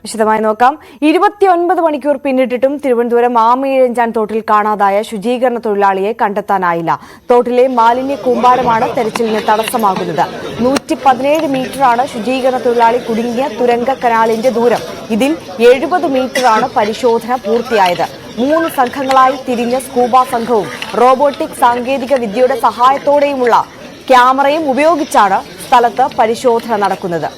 വിശദമായി നോക്കാം. 29 മണിക്കൂർ പിന്നിട്ടിട്ടും തിരുവനന്തപുരം ആമയിഴഞ്ചാൻ തോട്ടിൽ കാണാതായ ശുചീകരണ തൊഴിലാളിയെ കണ്ടെത്താനായില്ല. തോട്ടിലെ മാലിന്യ കൂമ്പാരമാണ് തെരച്ചിലിന് തടസ്സമാകുന്നത്. 117 മീറ്ററാണ് ശുചീകരണ തൊഴിലാളി കുടുങ്ങിയ തുരങ്ക കനാലിന്റെ ദൂരം. ഇതിൽ 70 മീറ്ററാണ് പരിശോധന പൂർത്തിയായത്. 3 സംഘങ്ങളായി തിരിഞ്ഞ സ്കൂബ സംഘവും റോബോട്ടിക് സാങ്കേതിക വിദ്യയുടെ സഹായത്തോടെയുമുള്ള ക്യാമറയും ഉപയോഗിച്ചാണ് സ്ഥലത്ത് പരിശോധന നടക്കുന്നത്.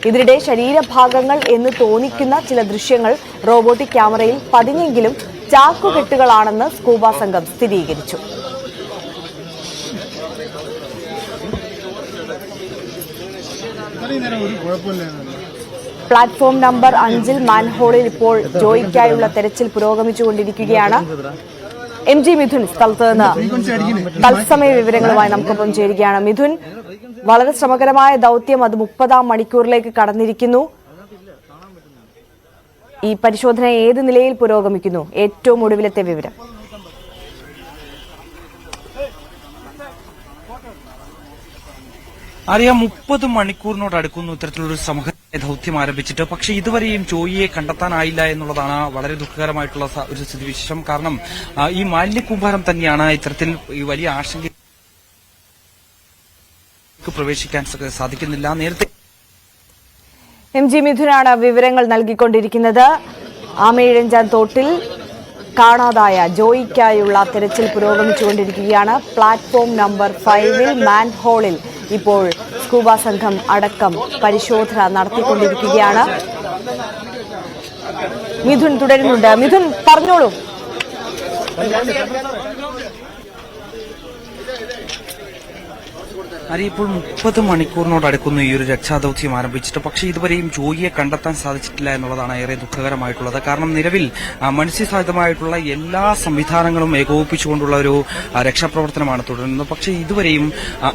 ഇതിനിടെ ശരീരഭാഗങ്ങൾ എന്ന് തോന്നിക്കുന്ന ചില ദൃശ്യങ്ങൾ റോബോട്ടിക് ക്യാമറയിൽ പതിഞ്ഞെങ്കിലും ചാക്കുകെട്ടുകളാണെന്ന് സ്കൂബ സംഘം സ്ഥിരീകരിച്ചു. പ്ലാറ്റ്ഫോം നമ്പർ 5 മാൻഹോളിൽ ഇപ്പോൾ ജോയിക്കായുള്ള തെരച്ചിൽ പുരോഗമിച്ചുകൊണ്ടിരിക്കുകയാണ്. MG മിഥുൻ സ്ഥലത്ത് നിന്ന് തത്സമയ വിവരങ്ങളുമായി നമുക്കൊപ്പം ചേരുകയാണ്. മിഥുൻ, വളരെ ശ്രമകരമായ ദൌത്യം അത് 30-ാം മണിക്കൂറിലേക്ക് കടന്നിരിക്കുന്നു. ഈ പരിശോധന ഏത് നിലയിൽ പുരോഗമിക്കുന്നു? ഏറ്റവും ഒടുവിലത്തെ വിവരം. അറിയാം, 30 മണിക്കൂറിനോട് അടുക്കുന്നു ഇത്തരത്തിലൊരു സമൂഹ ദൌത്യം ആരംഭിച്ചിട്ട്. പക്ഷേ ഇതുവരെയും ജോയിയെ കണ്ടെത്താനായില്ല എന്നുള്ളതാണ് വളരെ ദുഃഖകരമായിട്ടുള്ള ഒരു സ്ഥിതിവിശേഷം. കാരണം ഈ മാലിന്യക്കൂമ്പാരം തന്നെയാണ് ഇത്തരത്തിൽ ഈ വലിയ ആശങ്ക പ്രവേശിക്കാൻ സാധിക്കുന്നില്ല. നേരത്തെ MG മിഥുനാണ് വിവരങ്ങൾ നൽകിക്കൊണ്ടിരിക്കുന്നത്. ആമയിഴഞ്ചാൻ തോട്ടിൽ കാണാതായ ജോയിക്കായുള്ള തെരച്ചിൽ പുരോഗമിച്ചുകൊണ്ടിരിക്കുകയാണ്. പ്ലാറ്റ്ഫോം നമ്പർ 5 മാൻഹോളിൽ ഇപ്പോൾ സ്കൂബ സംഘം അടക്കം പരിശോധന നടത്തിക്കൊണ്ടിരിക്കുകയാണ്. മിഥുൻ തുടരുന്നുണ്ട്. മിഥുൻ, പറഞ്ഞോളൂ. ഇപ്പോൾ 30 മണിക്കൂറിനോട് അടുക്കുന്നു ഈ ഒരു രക്ഷാദൌത്യം ആരംഭിച്ചിട്ട്. പക്ഷേ ഇതുവരെയും ജോയിയെ കണ്ടെത്താൻ സാധിച്ചിട്ടില്ല എന്നുള്ളതാണ് ഏറെ ദുഃഖകരമായിട്ടുള്ളത്. കാരണം നിലവിൽ മനുഷ്യസഹിതമായിട്ടുള്ള എല്ലാ സംവിധാനങ്ങളും ഏകോപിപ്പിച്ചുകൊണ്ടുള്ള ഒരു രക്ഷാപ്രവർത്തനമാണ് തുടരുന്നത്. പക്ഷേ ഇതുവരെയും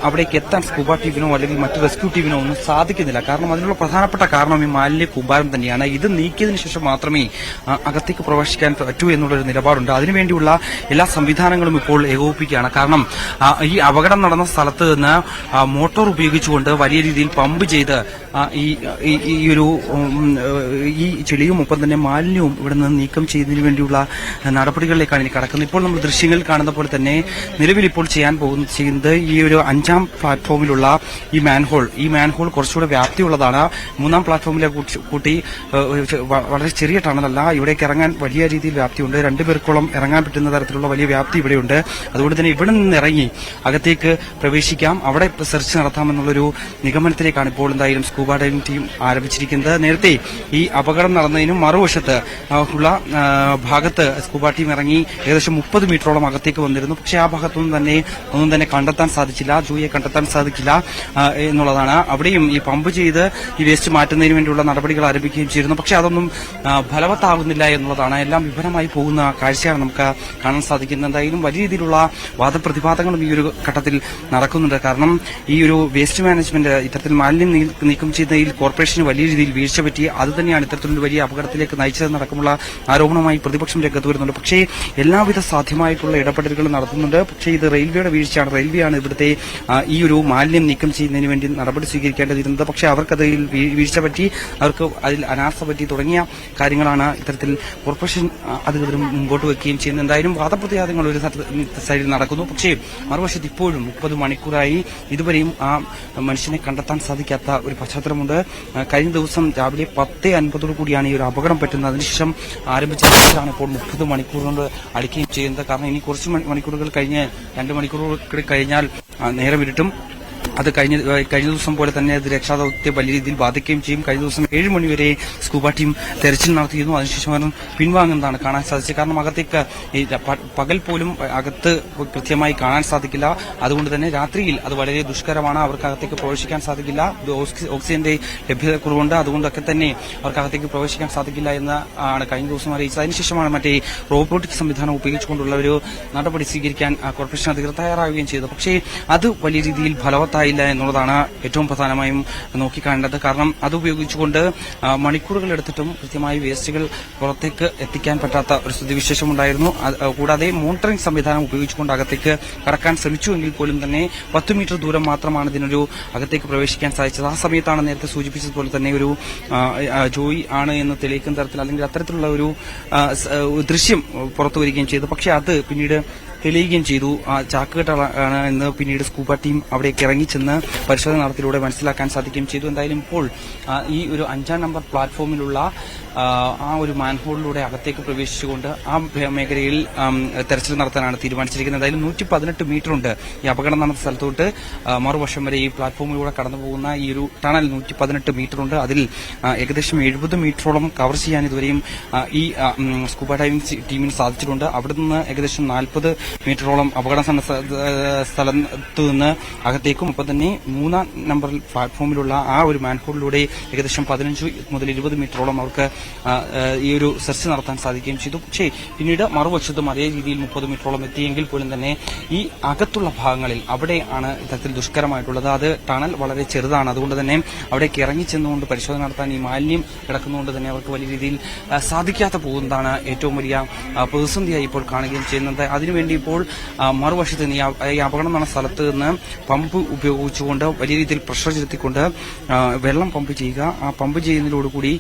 അവിടേക്ക് എത്താൻ സ്കൂബ ടീമിനോ അല്ലെങ്കിൽ മറ്റു റെസ്ക്യൂ ടീമിനോ ഒന്നും സാധിക്കുന്നില്ല. കാരണം അതിനുള്ള പ്രധാനപ്പെട്ട കാരണം ഈ മാലിന്യ കൂമ്പാരം തന്നെയാണ്. ഇത് നീക്കിയതിനു ശേഷം മാത്രമേ അകത്തേക്ക് പ്രവേശിക്കാൻ പറ്റൂ എന്നുള്ളൊരു നിലപാടുണ്ട്. അതിനുവേണ്ടിയുള്ള എല്ലാ സംവിധാനങ്ങളും ഇപ്പോൾ ഏകോപിപ്പിക്കുകയാണ്. കാരണം ഈ അപകടം നടന്ന സ്ഥലത്ത് നിന്ന് മോട്ടോർ ഉപയോഗിച്ചുകൊണ്ട് വലിയ രീതിയിൽ പമ്പ് ചെയ്ത് ഈ ചെളിയും ഒപ്പം തന്നെ മാലിന്യവും ഇവിടെ നിന്ന് നീക്കം ചെയ്യുന്നതിന് വേണ്ടിയുള്ള നടപടികളിലേക്കാണ് ഇനി കടക്കുന്നത്. ഇപ്പോൾ നമ്മൾ ദൃശ്യങ്ങളിൽ കാണുന്ന പോലെ തന്നെ നിലവിൽ ഇപ്പോൾ ചെയ്യുന്നത് ഈ ഒരു 5-ാം പ്ലാറ്റ്ഫോമിലുള്ള ഈ മാൻഹോൾ കുറച്ചുകൂടെ വ്യാപ്തിയുള്ളതാണ്. 3-ാം പ്ലാറ്റ്ഫോമിലെ കൂട്ടി വളരെ ചെറിയ ടണലല്ല. ഇവിടേക്ക് ഇറങ്ങാൻ വലിയ രീതിയിൽ വ്യാപ്തിയുണ്ട്. 2 പേർക്കോളം ഇറങ്ങാൻ പറ്റുന്ന തരത്തിലുള്ള വലിയ വ്യാപ്തി ഇവിടെയുണ്ട്. അതുകൊണ്ട് തന്നെ ഇവിടെ നിന്ന് ഇറങ്ങി അകത്തേക്ക് പ്രവേശിക്കാം, അവിടെ സെർച്ച് നടത്താമെന്നുള്ളൊരു നിഗമനത്തിലേക്കാണ് ഇപ്പോൾ എന്തായാലും സ്കൂബ ഡൈവിംഗ് ടീം ആരംഭിച്ചിരിക്കുന്നത്. നേരത്തെ ഈ അപകടം നടന്നതിനും മറുവശത്ത് ഉള്ള ഭാഗത്ത് സ്കൂബ ടീം ഇറങ്ങി ഏകദേശം 30 മീറ്ററോളം അകത്തേക്ക് വന്നിരുന്നു. പക്ഷേ ആ ഭാഗത്തൊന്നും തന്നെ കണ്ടെത്താൻ സാധിച്ചില്ല, ജോയിയെ കണ്ടെത്താൻ സാധിക്കില്ല എന്നുള്ളതാണ്. അവിടെയും ഈ പമ്പ് ചെയ്ത് ഈ വേസ്റ്റ് മാറ്റുന്നതിന് വേണ്ടിയുള്ള നടപടികൾ ആരംഭിക്കുകയും ചെയ്തിരുന്നു. പക്ഷേ അതൊന്നും ഫലവത്താകുന്നില്ല എന്നുള്ളതാണ്. എല്ലാം വിഫലമായി പോകുന്ന കാഴ്ചയാണ് നമുക്ക് കാണാൻ സാധിക്കുന്നത്. എന്തായാലും വലിയ രീതിയിലുള്ള വാദപ്രതിവാദങ്ങളും ഈ ഒരു ഘട്ടത്തിൽ നടക്കുന്നുണ്ട്. കാരണം ഈ ഒരു വേസ്റ്റ് മാനേജ്മെന്റ് ഇത്തരത്തിൽ മാലിന്യം നീക്കം ചെയ്യുന്നതിൽ കോർപ്പറേഷന് വലിയ രീതിയിൽ വീഴ്ച പറ്റി. അത് തന്നെയാണ് ഇത്തരത്തിലൊരു വലിയ അപകടത്തിലേക്ക് നയിച്ചതെന്നടക്കമുള്ള ആരോപണവുമായി പ്രതിപക്ഷം രംഗത്ത് വരുന്നുണ്ട്. പക്ഷേ എല്ലാവിധ സാധ്യമായിട്ടുള്ള ഇടപെടലുകളും നടത്തുന്നുണ്ട്. പക്ഷേ ഇത് റെയിൽവേയുടെ വീഴ്ചയാണ്. റെയിൽവേയാണ് ഇവിടുത്തെ ഈ ഒരു മാലിന്യം നീക്കം ചെയ്യുന്നതിന് വേണ്ടി നടപടി സ്വീകരിക്കേണ്ടതിരുന്നത്. പക്ഷേ അവർക്കതിൽ വീഴ്ച പറ്റി, അവർക്ക് അതിൽ അനാസ്ഥ പറ്റി തുടങ്ങിയ കാര്യങ്ങളാണ് ഇത്തരത്തിൽ കോർപ്പറേഷൻ അധികൃതരും മുമ്പോട്ട് വയ്ക്കുകയും ചെയ്യുന്നത്. എന്തായാലും വാദപ്രതിവാദങ്ങൾ ഒരു സൈഡിൽ നടക്കുന്നു. പക്ഷേ മറുവശത്ത് ഇപ്പോഴും 30 മണിക്കൂറായി ഇതുവരെയും ആ മനുഷ്യനെ കണ്ടെത്താൻ സാധിക്കാത്ത ഒരു പശ്ചാത്തലമുണ്ട്. കഴിഞ്ഞ ദിവസം രാവിലെ 10:50 കൂടിയാണ് ഈ ഒരു അപകടം പറ്റുന്നത്. അതിനുശേഷം ആരംഭിച്ച ആണ് ഇപ്പോൾ 30 മണിക്കൂർ കൊണ്ട് അടിക്കുകയും ചെയ്യുന്നത്. കാരണം ഇനി കുറച്ച് മണിക്കൂറുകൾ കഴിഞ്ഞ് 2 മണിക്കൂറുകൾ കഴിഞ്ഞാൽ നേരം ഇരുട്ടും. അത് കഴിഞ്ഞ ദിവസം പോലെ തന്നെ അത് രക്ഷാദൌത്യത്തെ വലിയ രീതിയിൽ ബാധിക്കുകയും ചെയ്യും. കഴിഞ്ഞ ദിവസം 7 മണിവരെ സ്കൂബ ടീം തെരച്ചിൽ നടത്തിയിരുന്നു. അതിനുശേഷം അവർ പിൻവാങ്ങുന്നതാണ് കാണാൻ സാധിച്ചത്. കാരണം അകത്തേക്ക് പകൽ പോലും അകത്ത് കൃത്യമായി കാണാൻ സാധിക്കില്ല. അതുകൊണ്ട് തന്നെ രാത്രിയിൽ അത് വളരെ ദുഷ്കരമാണ്. അവർക്ക് അകത്തേക്ക് പ്രവേശിക്കാൻ സാധിക്കില്ല. ഓക്സിജന്റെ ലഭ്യതക്കുറവുണ്ട്. അതുകൊണ്ടൊക്കെ തന്നെ അവർക്ക് അകത്തേക്ക് പ്രവേശിക്കാൻ സാധിക്കില്ല എന്ന് ആണ് കഴിഞ്ഞ ദിവസം അറിയിച്ചത്. അതിനുശേഷമാണ് മറ്റേ റോബോട്ടിക് സംവിധാനം ഉപയോഗിച്ചുകൊണ്ടുള്ള ഒരു നടപടി സ്വീകരിക്കാൻ കോർപ്പറേഷൻ അധികൃതർ തയ്യാറാവുകയും ചെയ്തത്. പക്ഷേ അത് വലിയ രീതിയിൽ ഫലവത്തായി ഉണ്ടായില്ല എന്നുള്ളതാണ് ഏറ്റവും പ്രധാനമായും നോക്കിക്കാണേണ്ടത്. കാരണം അത് ഉപയോഗിച്ചുകൊണ്ട് മണിക്കൂറുകൾ എടുത്തിട്ടും കൃത്യമായി വേസ്റ്റുകൾ പുറത്തേക്ക് എത്തിക്കാൻ പറ്റാത്ത ഒരു സ്ഥിതിവിശേഷം ഉണ്ടായിരുന്നു. കൂടാതെ മോണിറ്ററിംഗ് സംവിധാനം ഉപയോഗിച്ചുകൊണ്ട് അകത്തേക്ക് കടക്കാൻ ശ്രമിച്ചുവെങ്കിൽ പോലും തന്നെ 10 മീറ്റർ ദൂരം മാത്രമാണ് ഇതിനൊരു അകത്തേക്ക് പ്രവേശിക്കാൻ സാധിച്ചത്. ആ സമയത്താണ് നേരത്തെ സൂചിപ്പിച്ചതുപോലെ തന്നെ ഒരു ജോയി ആണ് എന്ന് തെളിയിക്കുന്ന തരത്തിൽ അല്ലെങ്കിൽ അത്തരത്തിലുള്ള ഒരു ദൃശ്യം പുറത്തു വരികയും ചെയ്തു. പക്ഷെ അത് പിന്നീട് തെളിയുകയും ചെയ്തു. ചാക്കുകെട്ടാണ് എന്ന് പിന്നീട് സ്കൂബ ടീം അവിടേക്ക് ഇറങ്ങിച്ചെന്ന് പരിശോധന നടത്തിലൂടെ മനസ്സിലാക്കാൻ സാധിക്കുകയും ചെയ്തു. എന്തായാലും ഇപ്പോൾ ഈ ഒരു 5ാം നമ്പർ പ്ലാറ്റ്ഫോമിലുള്ള ആ ഒരു മാൻഹോളിലൂടെ അകത്തേക്ക് പ്രവേശിച്ചുകൊണ്ട് ആ മേഖലയിൽ തെരച്ചിൽ നടത്താനാണ് തീരുമാനിച്ചിരിക്കുന്നത്. എന്തായാലും 118 മീറ്റർ ഉണ്ട് ഈ അപകടം നടന്ന സ്ഥലത്തോട്ട് മറുവശം വരെ ഈ പ്ലാറ്റ്ഫോമിലൂടെ കടന്നുപോകുന്ന ഈ ഒരു ടണൽ 118 മീറ്റർ ഉണ്ട്. അതിൽ ഏകദേശം 70 മീറ്ററോളം കവർ ചെയ്യാൻ ഇതുവരെയും ഈ സ്കൂബ ഡൈവിംഗ് ടീമിന് സാധിച്ചിട്ടുണ്ട്. അവിടെ നിന്ന് ഏകദേശം 40 മീറ്ററോളം അപകട സ്ഥലത്തു നിന്ന് അകത്തേക്കും ഒപ്പം തന്നെ 3ാം നമ്പർ പ്ലാറ്റ്ഫോമിലുള്ള ആ ഒരു മാൻഹോളിലൂടെ ഏകദേശം 15 മുതൽ 20 മീറ്ററോളം അവർക്ക് ഈ ഒരു സെർച്ച് നടത്താൻ സാധിക്കുകയും ചെയ്തു. പക്ഷേ പിന്നീട് മറുവശത്തും അതേ രീതിയിൽ 30 മീറ്ററോളം എത്തിയെങ്കിൽ പോലും തന്നെ ഈ അകത്തുള്ള ഭാഗങ്ങളിൽ അവിടെയാണ് ഇത്തരത്തിൽ ദുഷ്കരമായിട്ടുള്ളത്. അത് ടണൽ വളരെ ചെറുതാണ്. അതുകൊണ്ട് തന്നെ അവിടേക്ക് ഇറങ്ങിച്ചെന്നുകൊണ്ട് പരിശോധന നടത്താൻ ഈ മാലിന്യം കിടക്കുന്നതുകൊണ്ട് തന്നെ അവർക്ക് വലിയ രീതിയിൽ സാധിക്കാതെ പോകുന്നതാണ് ഏറ്റവും വലിയ പ്രതിസന്ധിയായി ഇപ്പോൾ കാണുകയും ചെയ്യുന്നത്. അതിനുവേണ്ടി ഇപ്പോൾ മറുവശത്ത് നിന്ന് ഈ അപകടം നടന്ന സ്ഥലത്ത് നിന്ന് പമ്പ് ഉപയോഗിച്ചുകൊണ്ട് വലിയ രീതിയിൽ പ്രഷർ ചെലുത്തിക്കൊണ്ട് വെള്ളം പമ്പ് ചെയ്യുക. ആ പമ്പ് ചെയ്യുന്നതിനോടുകൂടി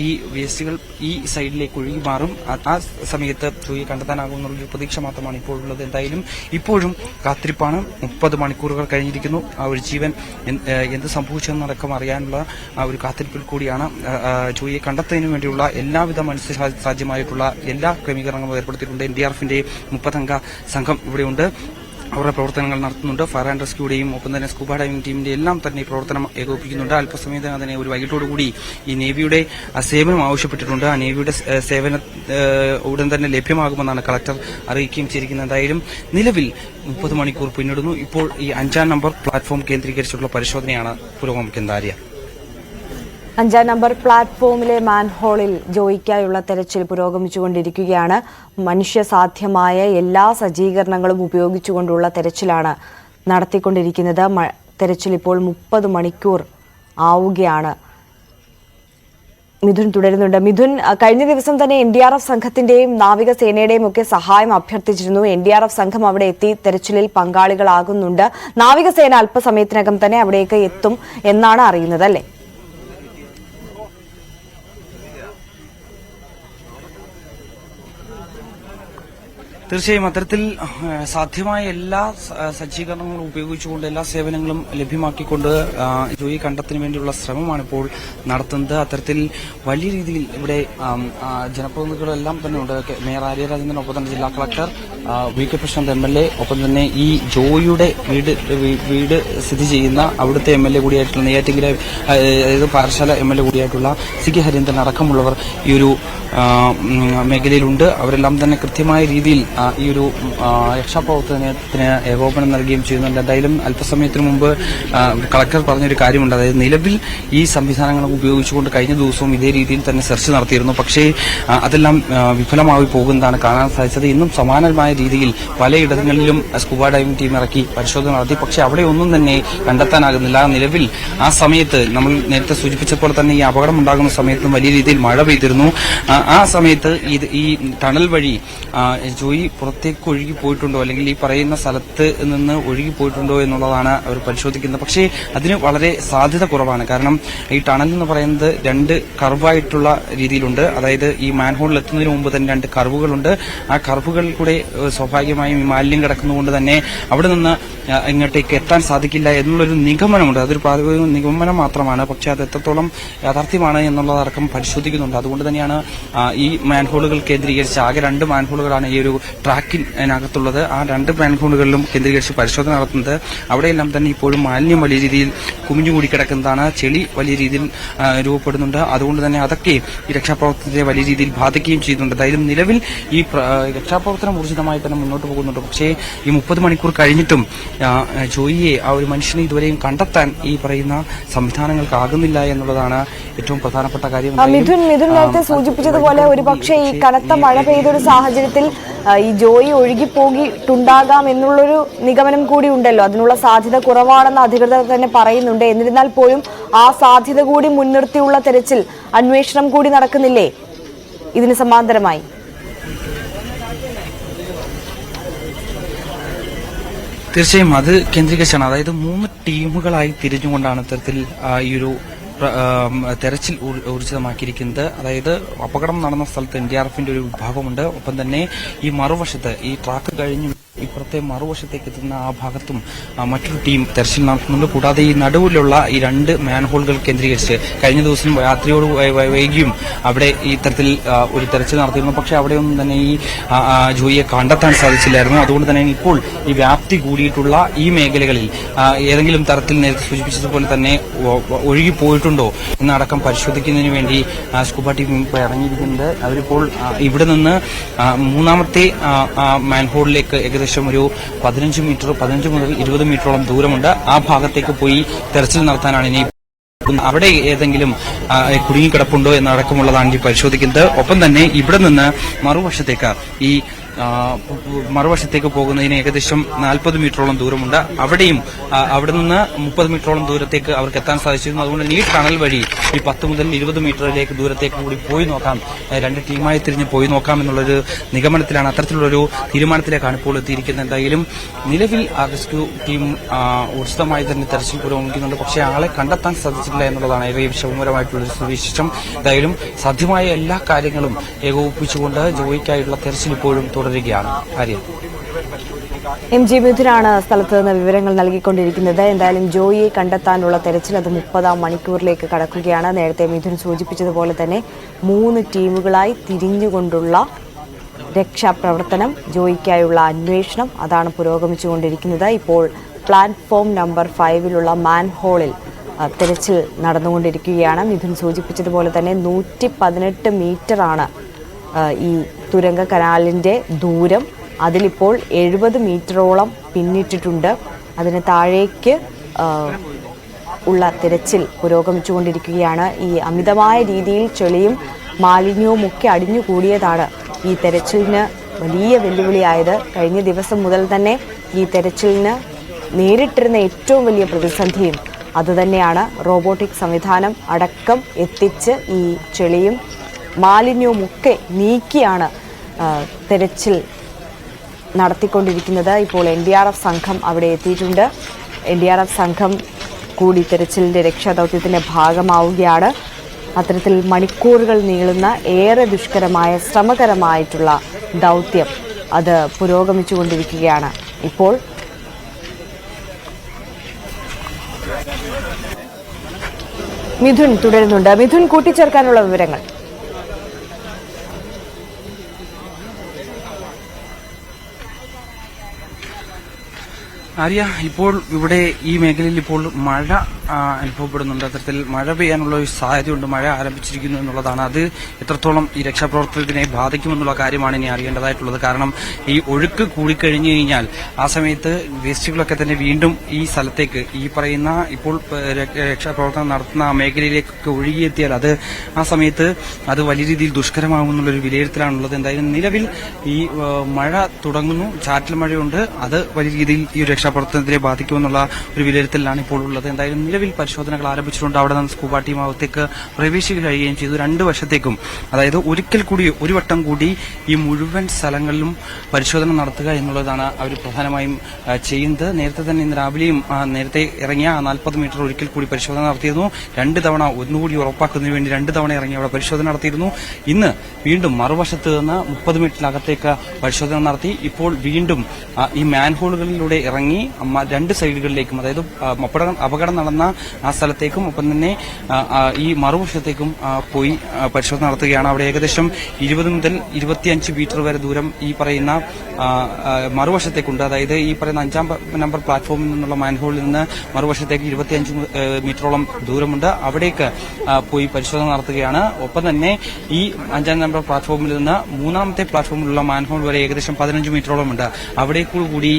ഈ വേസ്റ്റുകൾ ഈ സൈഡിലേക്ക് ഒഴുകി മാറും. ആ സമയത്ത് ജോയിയെ കണ്ടെത്താനാകുമെന്നുള്ളൊരു പ്രതീക്ഷ മാത്രമാണ് ഇപ്പോൾ ഉള്ളത്. എന്തായാലും ഇപ്പോഴും കാത്തിരിപ്പാണ്. 30 മണിക്കൂറുകൾ കഴിഞ്ഞിരിക്കുന്നു. ആ ഒരു ജീവൻ എന്ത് സംഭവിച്ചെന്നടക്കം അറിയാനുള്ള ആ ഒരു കാത്തിരിപ്പിൽ കൂടിയാണ്. ജോയിയെ കണ്ടെത്തുന്നതിന് വേണ്ടിയുള്ള എല്ലാവിധ മത്സ്യസാധ്യമായിട്ടുള്ള എല്ലാ ക്രമീകരണങ്ങളും ഏർപ്പെടുത്തിയിട്ടുണ്ട്. NDRFന്റെ 30 അംഗ സംഘം ഇവിടെയുണ്ട്. അവരുടെ പ്രവർത്തനങ്ങൾ നടത്തുന്നുണ്ട്. ഫയർ ആൻഡ് റെസ്ക്യൂയുടെയും ഒപ്പം തന്നെ സ്കൂബ ഡൈവിംഗ് ടീമിന്റെ എല്ലാം തന്നെ പ്രവർത്തനം ഏകോപിപ്പിക്കുന്നുണ്ട്. അല്പസമയത്ത് തന്നെ ഒരു വൈകിട്ടോടുകൂടി ഈ നേവിയുടെ സേവനം ആവശ്യപ്പെട്ടിട്ടുണ്ട്. ആ നേവിയുടെ സേവനം ഉടൻ തന്നെ ലഭ്യമാകുമെന്നാണ് കളക്ടർ അറിയിക്കുകയും ചെയ്തിരിക്കുന്നത്. എന്തായാലും നിലവിൽ 30 മണിക്കൂർ പിന്നിടുന്നു. ഇപ്പോൾ ഈ 5ാം നമ്പർ പ്ലാറ്റ്ഫോം കേന്ദ്രീകരിച്ചിട്ടുള്ള പരിശോധനയാണ് പുരോഗമിക്കുന്നത്. ആര്യ, 5ാം നമ്പർ പ്ലാറ്റ്ഫോമിലെ മാൻഹോളിൽ ജോയിക്കായുള്ള തെരച്ചിൽ പുരോഗമിച്ചുകൊണ്ടിരിക്കുകയാണ്. മനുഷ്യസാധ്യമായ എല്ലാ സജ്ജീകരണങ്ങളും ഉപയോഗിച്ചുകൊണ്ടുള്ള തെരച്ചിലാണ് നടത്തിക്കൊണ്ടിരിക്കുന്നത്. തെരച്ചിൽ ഇപ്പോൾ 30 മണിക്കൂർ ആവുകയാണ്. മിഥുൻ തുടരുന്നുണ്ട്. മിഥുൻ, കഴിഞ്ഞ ദിവസം തന്നെ NDRF സംഘത്തിന്റെയും നാവികസേനയുടെയും ഒക്കെ സഹായം അഭ്യർത്ഥിച്ചിരുന്നു. NDRF സംഘം അവിടെ എത്തി തെരച്ചിലിൽ പങ്കാളികളാകുന്നുണ്ട്. നാവികസേന അല്പസമയത്തിനകം തന്നെ അവിടേക്ക് എത്തും എന്നാണ് അറിയുന്നത്, അല്ലേ? തീർച്ചയായും അത്തരത്തിൽ സാധ്യമായ എല്ലാ സജ്ജീകരണങ്ങളും ഉപയോഗിച്ചുകൊണ്ട് എല്ലാ സേവനങ്ങളും ലഭ്യമാക്കിക്കൊണ്ട് ജോയി കണ്ടെത്തുന്നതിന് വേണ്ടിയുള്ള ശ്രമമാണ് ഇപ്പോൾ നടത്തുന്നത്. അത്തരത്തിൽ വലിയ രീതിയിൽ ഇവിടെ ജനപ്രതിനിധികളെല്ലാം തന്നെ ഉണ്ട്. മേയർ ആര്യ രാജേന്ദ്രൻ, ഒപ്പം തന്നെ ജില്ലാ കളക്ടർ VK പ്രശാന്ത് MLA, ഒപ്പം തന്നെ ഈ ജോയിയുടെ വീട് സ്ഥിതി ചെയ്യുന്ന അവിടുത്തെ MLA കൂടിയായിട്ടുള്ള നെയ്യാറ്റിങ്കര അതായത് പാറശാല MLA കൂടിയായിട്ടുള്ള CK ഹരീന്ദ്രൻ അടക്കമുള്ളവർ ഈ ഒരു മേഖലയിലുണ്ട്. അവരെല്ലാം തന്നെ കൃത്യമായ രീതിയിൽ ഈ ഒരു രക്ഷാപ്രവർത്തനത്തിന് ഏകോപനം നൽകുകയും ചെയ്യുന്നുണ്ട്. എന്തായാലും അല്പസമയത്തിന് മുമ്പ് കളക്ടർ പറഞ്ഞൊരു കാര്യമുണ്ട്. അതായത് നിലവിൽ ഈ സംവിധാനങ്ങൾ ഉപയോഗിച്ചുകൊണ്ട് കഴിഞ്ഞ ദിവസവും ഇതേ രീതിയിൽ തന്നെ സെർച്ച് നടത്തിയിരുന്നു. പക്ഷേ അതെല്ലാം വിഫലമായി പോകുന്നതാണ് കാണാൻ സാധിച്ചത്. ഇന്നും സമാനമായ രീതിയിൽ പലയിടങ്ങളിലും സ്കൂബ ഡൈവിംഗ് ടീം ഇറക്കി പരിശോധന നടത്തി. പക്ഷേ അവിടെ ഒന്നും തന്നെ കണ്ടെത്താനാകുന്നില്ല. നിലവിൽ ആ സമയത്ത് നമ്മൾ നേരത്തെ സൂചിപ്പിച്ചപ്പോൾ തന്നെ ഈ അപകടം ഉണ്ടാകുന്ന സമയത്തും വലിയ രീതിയിൽ മഴ പെയ്തിരുന്നു. ആ സമയത്ത് ഈ ടണൽ വഴി ജോയി പുറത്തേക്ക് ഒഴുകി പോയിട്ടുണ്ടോ അല്ലെങ്കിൽ ഈ പറയുന്ന സ്ഥലത്ത് നിന്ന് ഒഴുകി പോയിട്ടുണ്ടോ എന്നുള്ളതാണ് അവർ പരിശോധിക്കുന്നത്. പക്ഷേ അതിന് വളരെ സാധ്യത കുറവാണ്. കാരണം ഈ ടണൽ എന്ന് പറയുന്നത് 2 കർവായിട്ടുള്ള രീതിയിലുണ്ട്. അതായത് ഈ മാൻഹോളിൽ എത്തുന്നതിന് മുമ്പ് തന്നെ 2 കർവുകളുണ്ട്. ആ കർവുകളിൽ കൂടെ സ്വാഭാവികമായും ഈ മാലിന്യം കിടക്കുന്നതുകൊണ്ട് തന്നെ അവിടെ നിന്ന് ഇങ്ങോട്ടേക്ക് എത്താൻ സാധിക്കില്ല എന്നുള്ളൊരു നിഗമനമുണ്ട്. അതൊരു പ്രാഥമിക നിഗമനം മാത്രമാണ്. പക്ഷേ അത് എത്രത്തോളം യാഥാർത്ഥ്യമാണ് എന്നുള്ളതടക്കം പരിശോധിക്കുന്നുണ്ട്. അതുകൊണ്ട് തന്നെയാണ് ഈ മാൻഹോളുകൾ കേന്ദ്രീകരിച്ച് ആകെ 2 മാൻഹോളുകളാണ് ഈ ഒരു ട്രാക്കിനകത്തുള്ളത്. ആ 2 മാൻഹോളുകളിലും കേന്ദ്രീകരിച്ച് പരിശോധന നടത്തുന്നത്. അവിടെയെല്ലാം തന്നെ ഇപ്പോഴും മാലിന്യം വലിയ രീതിയിൽ കുമിഞ്ഞുകൂടി കിടക്കുന്നതാണ്. ചെളി വലിയ രീതിയിൽ രൂപപ്പെടുന്നുണ്ട്. അതുകൊണ്ട് തന്നെ അതൊക്കെ ഈ രക്ഷാപ്രവർത്തനത്തെ വലിയ രീതിയിൽ ബാധിക്കുകയും ചെയ്യുന്നുണ്ട്. എന്തായാലും നിലവിൽ ഈ രക്ഷാപ്രവർത്തനം ഊർജിതമായി തന്നെ മുന്നോട്ട് പോകുന്നുണ്ട്. പക്ഷേ ഈ 30 മണിക്കൂർ കഴിഞ്ഞിട്ടും ജോയിയെ ആ ഒരു മനുഷ്യനെ ഇതുവരെയും കണ്ടെത്താൻ ഈ പറയുന്ന സംവിധാനങ്ങൾക്കാകുന്നില്ല എന്നുള്ളതാണ് ഏറ്റവും പ്രധാനപ്പെട്ട കാര്യം. മിഥുൻ നേരത്തെ സൂചിപ്പിച്ചതുപോലെ ഒരുപക്ഷെ ഈ കനത്ത മഴ പെയ്തൊരു സാഹചര്യത്തിൽ ഈ ജോയി ഒഴുകിപ്പോയിട്ടുണ്ടാകാം എന്നുള്ളൊരു നിഗമനം കൂടി ഉണ്ടല്ലോ. അതിനുള്ള സാധ്യത കുറവാണെന്ന് അധികൃതർ തന്നെ പറയുന്നുണ്ട്. എന്നിരുന്നാൽ പോലും ആ സാധ്യത കൂടി മുൻനിർത്തിയുള്ള തെരച്ചിൽ അന്വേഷണം കൂടി നടക്കുന്നില്ലേ ഇതിന് സമാന്തരമായി? തീർച്ചയായും അത് കേന്ദ്രീകരിച്ചാണ്. അതായത് 3 ടീമുകളായി തിരിഞ്ഞുകൊണ്ടാണ് ഇത്തരത്തിൽ ഈ ഒരു തെരച്ചിൽ ഊർജിതമാക്കിയിരിക്കുന്നത്. അതായത് അപകടം നടന്ന സ്ഥലത്ത് NDRFന്റെ ഒരു വിഭാഗമുണ്ട്. ഒപ്പം തന്നെ ഈ മറുവശത്ത് ഈ ട്രാക്ക് കഴിഞ്ഞു ഇപ്പുറത്തെ മറുവശത്തേക്ക് എത്തുന്ന ആ ഭാഗത്തും മറ്റൊരു ടീം തെരച്ചിൽ നടത്തുന്നുണ്ട്. കൂടാതെ ഈ നടുവിലുള്ള ഈ 2 മാൻഹോളുകൾ കേന്ദ്രീകരിച്ച് കഴിഞ്ഞ ദിവസം രാത്രിയോട് വൈകിയും അവിടെ ഈ തരത്തിൽ ഒരു തെരച്ചിൽ നടത്തിയിരുന്നു. പക്ഷെ അവിടെയൊന്നും തന്നെ ഈ ജോയിയെ കണ്ടെത്താൻ സാധിച്ചില്ലായിരുന്നു. അതുകൊണ്ട് തന്നെ ഇപ്പോൾ ഈ വ്യാപ്തി കൂടിയിട്ടുള്ള ഈ മേഖലകളിൽ ഏതെങ്കിലും തരത്തിൽ നേരത്തെ സൂചിപ്പിച്ചതുപോലെ തന്നെ ഒഴുകിപ്പോയിട്ടുണ്ടോ എന്നടക്കം പരിശോധിക്കുന്നതിന് വേണ്ടി സ്കൂബ ടീം ഇറങ്ങിയിരിക്കുന്നത്. അവരിപ്പോൾ ഇവിടെ നിന്ന് 3ാമത്തെ മാൻഹോളിലേക്ക് ഏകദേശം ഒരു 15 മുതൽ 20 മീറ്ററോളം ദൂരമുണ്ട്. ആ ഭാഗത്തേക്ക് പോയി തെരച്ചിൽ നടത്താനാണ് ഇനി അവിടെ ഏതെങ്കിലും കുടുങ്ങിക്കിടപ്പുണ്ടോ എന്നടക്കമുള്ളതാണ് ഈ പരിശോധിക്കുന്നത്. ഒപ്പം തന്നെ ഇവിടെ നിന്ന് മറുവശത്തേക്ക് പോകുന്നതിന് ഏകദേശം 40 മീറ്ററോളം ദൂരമുണ്ട്. അവിടെയും അവിടെ നിന്ന് 30 മീറ്ററോളം ദൂരത്തേക്ക് അവർക്ക് എത്താൻ സാധിച്ചിരുന്നു. അതുകൊണ്ട് ഈ ടണൽ വഴി ഈ 10 മുതൽ 20 മീറ്ററിലേക്ക് ദൂരത്തേക്ക് കൂടി പോയി നോക്കാം, 2 ടീമായി തിരിഞ്ഞ് പോയി നോക്കാം എന്നുള്ളൊരു നിഗമനത്തിലാണ്, അത്തരത്തിലുള്ളൊരു തീരുമാനത്തിലേക്കാണ് ഇപ്പോൾ എത്തിയിരിക്കുന്നത്. എന്തായാലും നിലവിൽ റെസ്ക്യൂ ടീം ഊർജിതമായി തന്നെ തെരച്ചിൽ പുരോഗമിക്കുന്നുണ്ട്. പക്ഷേ ആളെ കണ്ടെത്താൻ സാധിച്ചിട്ടില്ല എന്നുള്ളതാണ് ഏറെ വിഷമകരമായിട്ടുള്ളൊരു സുവിശേഷം. എന്തായാലും സാധ്യമായ എല്ലാ കാര്യങ്ങളും ഏകോപിപ്പിച്ചുകൊണ്ട് ജോയിക്കായുള്ള തെരച്ചിൽ ഇപ്പോഴും തുടരുകയാണ്. ആര്യ, MG മിഥുനാണ് സ്ഥലത്ത് നിന്ന് വിവരങ്ങൾ നൽകിക്കൊണ്ടിരിക്കുന്നത്. എന്തായാലും ജോയിയെ കണ്ടെത്താനുള്ള തെരച്ചിൽ അത് 30ാം മണിക്കൂറിലേക്ക് കടക്കുകയാണ്. നേരത്തെ മിഥുൻ സൂചിപ്പിച്ചതുപോലെ തന്നെ 3 ടീമുകളായി തിരിഞ്ഞുകൊണ്ടുള്ള രക്ഷാപ്രവർത്തനം, ജോയിക്കായുള്ള അന്വേഷണം അതാണ് പുരോഗമിച്ചുകൊണ്ടിരിക്കുന്നത്. ഇപ്പോൾ പ്ലാറ്റ്ഫോം നമ്പർ 5-ലുള്ള മാൻഹോളിൽ തെരച്ചിൽ നടന്നുകൊണ്ടിരിക്കുകയാണ്. മിഥുൻ സൂചിപ്പിച്ചതുപോലെ തന്നെ 118 മീറ്ററാണ് ഈ തുരങ്ക കനാലിൻ്റെ ദൂരം. അതിലിപ്പോൾ 70 മീറ്ററോളം പിന്നിട്ടിട്ടുണ്ട്. അതിന് താഴേക്ക് ഉള്ള തിരച്ചിൽ പുരോഗമിച്ചുകൊണ്ടിരിക്കുകയാണ്. ഈ അമിതമായ രീതിയിൽ ചെളിയും മാലിന്യവും ഒക്കെ അടിഞ്ഞുകൂടിയതാണ് ഈ തെരച്ചിലിന് വലിയ വെല്ലുവിളിയായത്. കഴിഞ്ഞ ദിവസം മുതൽ തന്നെ ഈ തെരച്ചിലിന് നേരിട്ടിരുന്ന ഏറ്റവും വലിയ പ്രതിസന്ധിയും അതുതന്നെയാണ്. റോബോട്ടിക് സംവിധാനം അടക്കം എത്തിച്ച് ഈ ചെളിയും മാലിന്യവും ഒക്കെ നീക്കിയാണ് തെരച്ചിൽ നടത്തിക്കൊണ്ടിരിക്കുന്നത്. ഇപ്പോൾ NDRF സംഘം അവിടെ എത്തിയിട്ടുണ്ട്. NDRF സംഘം കൂടി തെരച്ചിലിൻ്റെ രക്ഷാദൗത്യത്തിൻ്റെ ഭാഗമാവുകയാണ്. അത്തരത്തിൽ മണിക്കൂറുകൾ നീളുന്ന ഏറെ ദുഷ്കരമായ ശ്രമകരമായിട്ടുള്ള ദൗത്യം അത് പുരോഗമിച്ചുകൊണ്ടിരിക്കുകയാണ്. ഇപ്പോൾ മിഥുൻ തുടരുന്നുണ്ട്. മിഥുൻ, കൂട്ടിച്ചേർക്കാനുള്ള വിവരങ്ങൾ. ആര്യ, ഇപ്പോൾ ഇവിടെ ഈ മേഖലയിൽ ഇപ്പോൾ മഴ അനുഭവപ്പെടുന്നുണ്ട്. അത്തരത്തിൽ മഴ പെയ്യാനുള്ള ഒരു സാധ്യതയുണ്ട്. മഴ ആരംഭിച്ചിരിക്കുന്നു എന്നുള്ളതാണ്. അത് എത്രത്തോളം ഈ രക്ഷാപ്രവർത്തനത്തിനെ ബാധിക്കുമെന്നുള്ള കാര്യമാണ് ഇനി അറിയേണ്ടതായിട്ടുള്ളത്. കാരണം ഈ ഒഴുക്ക് കൂടിക്കഴിഞ്ഞു കഴിഞ്ഞാൽ ആ സമയത്ത് വേസ്റ്റുകളൊക്കെ തന്നെ വീണ്ടും ഈ സ്ഥലത്തേക്ക് ഈ പറയുന്ന ഇപ്പോൾ രക്ഷാപ്രവർത്തനം നടത്തുന്ന ആ മേഖലയിലേക്കൊക്കെ ഒഴുകിയെത്തിയാൽ അത് ആ സമയത്ത് അത് വലിയ രീതിയിൽ ദുഷ്കരമാകുമെന്നുള്ളൊരു വിലയിരുത്തലാണുള്ളത്. എന്തായാലും നിലവിൽ ഈ മഴ തുടങ്ങുന്നു, ചാറ്റൽ മഴയുണ്ട്. അത് വലിയ രീതിയിൽ ഈ രക്ഷാപ്രവർത്തനത്തിനെ ബാധിക്കുമെന്നുള്ള ഒരു വിലയിരുത്തലാണ് ഇപ്പോൾ ഉള്ളത്. എന്തായാലും നിലവിൽ പരിശോധനകൾ ആരംഭിച്ചിട്ടുണ്ട്. അവിടെ നിന്ന് സ്കൂബ ടീം അകത്തേക്ക് പ്രവേശിക്കുക കഴിയുകയും ചെയ്തു. 2 വശത്തേക്കും, അതായത് ഒരു വട്ടം കൂടി ഈ മുഴുവൻ സ്ഥലങ്ങളിലും പരിശോധന നടത്തുക എന്നുള്ളതാണ് അവർ പ്രധാനമായും ചെയ്യുന്നത്. നേരത്തെ തന്നെ ഇന്ന് രാവിലെയും നേരത്തെ ഇറങ്ങിയ 40 മീറ്റർ ഒരിക്കൽ കൂടി പരിശോധന നടത്തിയിരുന്നു. 2 തവണ ഒന്നുകൂടി ഉറപ്പാക്കുന്നതിന് വേണ്ടി 2 തവണ ഇറങ്ങി അവിടെ പരിശോധന നടത്തിയിരുന്നു. ഇന്ന് വീണ്ടും മറുവശത്ത് നിന്ന് 30 മീറ്ററിനകത്തേക്ക് പരിശോധന നടത്തി. ഇപ്പോൾ വീണ്ടും ഈ മാൻഹോളുകളിലൂടെ ഇറങ്ങി 2 സൈഡുകളിലേക്കും, അതായത് അപകടം നടന്ന ആ സ്ഥലത്തേക്കും ഒപ്പം തന്നെ ഈ മറുവശത്തേക്കും പോയി പരിശോധന നടത്തുകയാണ്. അവിടെ ഏകദേശം 20 മുതൽ 25 മീറ്റർ വരെ ദൂരം ഈ പറയുന്ന മറുവശത്തേക്കുണ്ട്. അതായത് ഈ പറയുന്ന 5-ാം നമ്പർ പ്ലാറ്റ്ഫോമിൽ നിന്നുള്ള മാൻഹോളിൽ നിന്ന് മറുവശത്തേക്ക് 25 മീറ്ററോളം ദൂരമുണ്ട്. അവിടേക്ക് പോയി പരിശോധന നടത്തുകയാണ്. ഒപ്പം തന്നെ ഈ 5-ാം നമ്പർ പ്ലാറ്റ്ഫോമിൽ നിന്ന് 3-ാമത്തെ പ്ലാറ്റ്ഫോമിലുള്ള മാൻഹോൾ വരെ ഏകദേശം 15 മീറ്ററോളം ഉണ്ട്. അവിടേക്കൂടി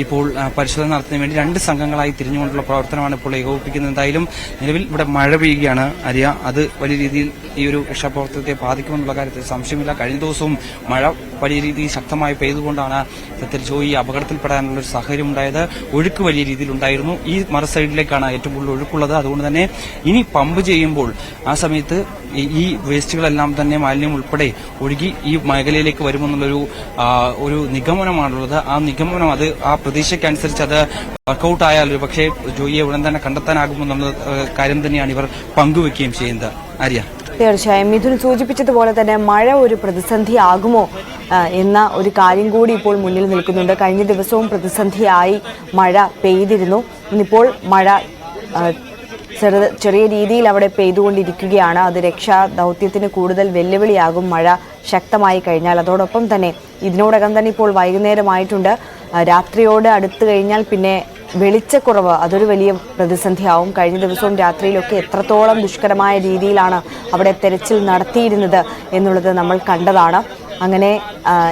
ഇപ്പോൾ പരിശോധന നടത്തുന്നതിന് വേണ്ടി 2 സംഘങ്ങളായി തിരിഞ്ഞുകൊണ്ടുള്ള പ്രവർത്തനമാണ് ഇപ്പോൾ ഏകോപിപ്പിക്കുന്നത്. എന്തായാലും നിലവിൽ ഇവിടെ മഴ പെയ്യുകയാണ്. അറിയ അത് വലിയ രീതിയിൽ ഈ ഒരു രക്ഷാപ്രവർത്തനത്തെ ബാധിക്കുമെന്നുള്ള കാര്യത്തിൽ സംശയമില്ല. കഴിഞ്ഞ ദിവസവും മഴ വലിയ രീതിയിൽ ശക്തമായി പെയ്തുകൊണ്ടാണ് സത്യത്തിൽ ജോയി അപകടത്തിൽപ്പെടാനുള്ള ഒരു സാഹചര്യം ഉണ്ടായത്. ഒഴുക്ക് വലിയ രീതിയിൽ ഉണ്ടായിരുന്നു. ഈ മറു സൈഡിലേക്കാണ് ഏറ്റവും കൂടുതൽ ഒഴുക്കുള്ളത്. അതുകൊണ്ട് തന്നെ ഇനി പമ്പ് ചെയ്യുമ്പോൾ ആ സമയത്ത് ഈ വേസ്റ്റുകളെല്ലാം തന്നെ മാലിന്യം ഉൾപ്പെടെ ഒഴുകി ഈ മേഖലയിലേക്ക് വരുമെന്നുള്ളൊരു ഒരു നിഗമനമാണുള്ളത്. ആ നിഗമനം അത് ആ പ്രതീക്ഷയ്ക്കനുസരിച്ച് അത് വർക്കൌട്ട് ആയാൽ ഒരു പക്ഷേ ജോയിയെ ഉടൻ തന്നെ കണ്ടെത്താനാകുമെന്നുള്ള കാര്യം തന്നെയാണ് ഇവർ പങ്കുവെക്കുകയും ചെയ്യുന്നത്. ആര്യ, തീർച്ചയായും മിഥുൻ സൂചിപ്പിച്ചതുപോലെ തന്നെ മഴ ഒരു പ്രതിസന്ധിയാകുമോ എന്ന ഒരു കാര്യം കൂടി ഇപ്പോൾ മുന്നിൽ നിൽക്കുന്നുണ്ട്. കഴിഞ്ഞ ദിവസവും പ്രതിസന്ധിയായി മഴ പെയ്തിരുന്നു. ഇന്നിപ്പോൾ മഴ ചെറിയ രീതിയിൽ അവിടെ പെയ്തുകൊണ്ടിരിക്കുകയാണ്. അത് രക്ഷാ ദൗത്യത്തിന് കൂടുതൽ വെല്ലുവിളിയാകും മഴ ശക്തമായി കഴിഞ്ഞാൽ. അതോടൊപ്പം തന്നെ ഇതിനോടകം തന്നെ ഇപ്പോൾ വൈകുന്നേരമായിട്ടുണ്ട്. രാത്രിയോട് അടുത്ത് കഴിഞ്ഞാൽ പിന്നെ വെളിച്ചക്കുറവ് അതൊരു വലിയ പ്രതിസന്ധിയാവും. കഴിഞ്ഞ ദിവസവും രാത്രിയിലൊക്കെ എത്രത്തോളം ദുഷ്കരമായ രീതിയിലാണ് അവിടെ തെരച്ചിൽ നടത്തിയിരുന്നത് എന്നുള്ളത് നമ്മൾ കണ്ടതാണ്. അങ്ങനെ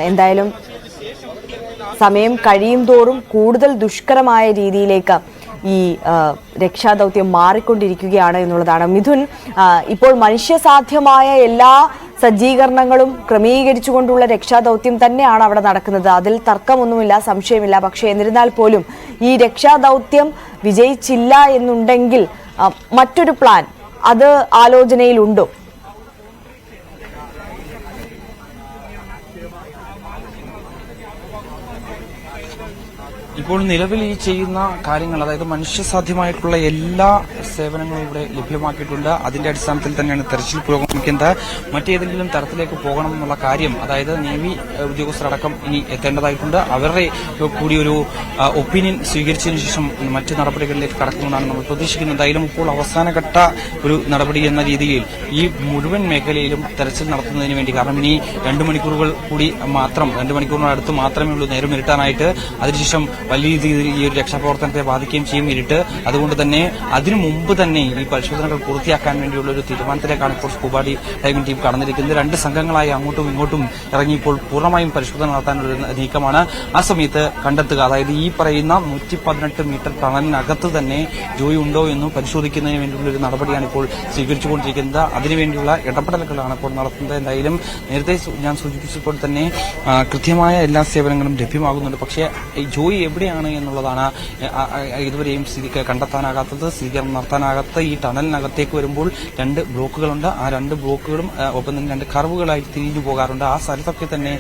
എന്തായാലും സമയം കഴിയും തോറും കൂടുതൽ ദുഷ്കരമായ രീതിയിലേക്ക് ഈ രക്ഷാദൗത്യം മാറിക്കൊണ്ടിരിക്കുകയാണ് എന്നുള്ളതാണ്. മിഥുൻ, ഇപ്പോൾ മനുഷ്യസാധ്യമായ എല്ലാ സജ്ജീകരണങ്ങളും ക്രമീകരിച്ചുകൊണ്ടുള്ള രക്ഷാദൗത്യം തന്നെയാണ് അവിടെ നടക്കുന്നത്. അതിൽ തർക്കമൊന്നുമില്ല, സംശയമില്ല. പക്ഷേ എന്നിരുന്നാൽ പോലും ഈ രക്ഷാദൗത്യം വിജയിച്ചില്ല എന്നുണ്ടെങ്കിൽ മറ്റൊരു പ്ലാൻ അത് ആലോചനയിലുണ്ടോ? ഇപ്പോൾ നിലവിൽ ഈ ചെയ്യുന്ന കാര്യങ്ങൾ, അതായത് മനുഷ്യസാധ്യമായിട്ടുള്ള എല്ലാ സേവനങ്ങളും ഇവിടെ ലഭ്യമാക്കിയിട്ടുണ്ട്. അതിന്റെ അടിസ്ഥാനത്തിൽ തന്നെയാണ് തെരച്ചിൽ പുരോഗമിക്കുന്നത്. മറ്റേതെങ്കിലും തരത്തിലേക്ക് പോകണം എന്നുള്ള കാര്യം, അതായത് നേവി ഉദ്യോഗസ്ഥരടക്കം ഇനി എത്തേണ്ടതായിട്ടുണ്ട്. അവരുടെ കൂടി ഒരു ഒപ്പീനിയൻ സ്വീകരിച്ചതിനു ശേഷം മറ്റ് നടപടികളിലേക്ക് കടക്കുമെന്നാണ് നമ്മൾ പ്രതീക്ഷിക്കുന്നത്. എന്തായാലും ഇപ്പോൾ അവസാനഘട്ട ഒരു നടപടി എന്ന രീതിയിൽ ഈ മുഴുവൻ മേഖലയിലും തെരച്ചിൽ നടത്തുന്നതിന് വേണ്ടി, കാരണം ഇനി 2 മണിക്കൂറുകൾ കൂടി മാത്രം, 2 മണിക്കൂറിനടുത്ത് മാത്രമേ ഉള്ളൂ നേരം ഇരുട്ടാനായിട്ട്. അതിനുശേഷം വലിയ രീതിയിൽ ഈ ഒരു രക്ഷാപ്രവർത്തനത്തെ ബാധിക്കുകയും ചെയ്യും ഇരുട്ട്. അതുകൊണ്ട് തന്നെ അതിനു മുമ്പ് തന്നെ ഈ പരിശോധനകൾ പൂർത്തിയാക്കാൻ വേണ്ടിയുള്ള ഒരു തീരുമാനത്തിലേക്കാണ് ഇപ്പോൾ സ്കൂബ ഡൈവിംഗ് ടീം കടന്നിരിക്കുന്നത്. 2 സംഘങ്ങളായി അങ്ങോട്ടും ഇങ്ങോട്ടും ഇറങ്ങിയപ്പോൾ പൂർണ്ണമായും പരിശോധന നടത്താനുള്ള നീക്കമാണ്. ആ സമയത്ത് കണ്ടെത്തുക, അതായത് ഈ പറയുന്ന 118 മീറ്റർ ടണലിനകത്ത് തന്നെ ജോയി ഉണ്ടോ എന്ന് പരിശോധിക്കുന്നതിന് വേണ്ടിയുള്ള ഒരു നടപടിയാണ് ഇപ്പോൾ സ്വീകരിച്ചുകൊണ്ടിരിക്കുന്നത്. അതിനുവേണ്ടിയുള്ള ഇടപെടലുകളാണ് ഇപ്പോൾ നടത്തുന്നത്. എന്തായാലും നേരത്തെ ഞാൻ സൂചിപ്പിച്ചപ്പോൾ തന്നെ കൃത്യമായ എല്ലാ സേവനങ്ങളും ലഭ്യമാകുന്നുണ്ട്. പക്ഷേ ജോയി എവിടെയാണ് എന്നുള്ളതാണ് ഇതുവരെയും കണ്ടെത്താനാകാത്തത്, സ്ഥിരീകരണം നടത്താനാകാത്ത. ഈ ടണലിനകത്തേക്ക് വരുമ്പോൾ 2 ബ്ലോക്കുകളുണ്ട്. ആ 2 ബ്ലോക്കുകളും ഒപ്പം തന്നെ 2 കർവുകളായി തിരിഞ്ഞു പോകാറുണ്ട്. ആ സ്ഥലത്തൊക്കെ തന്നെ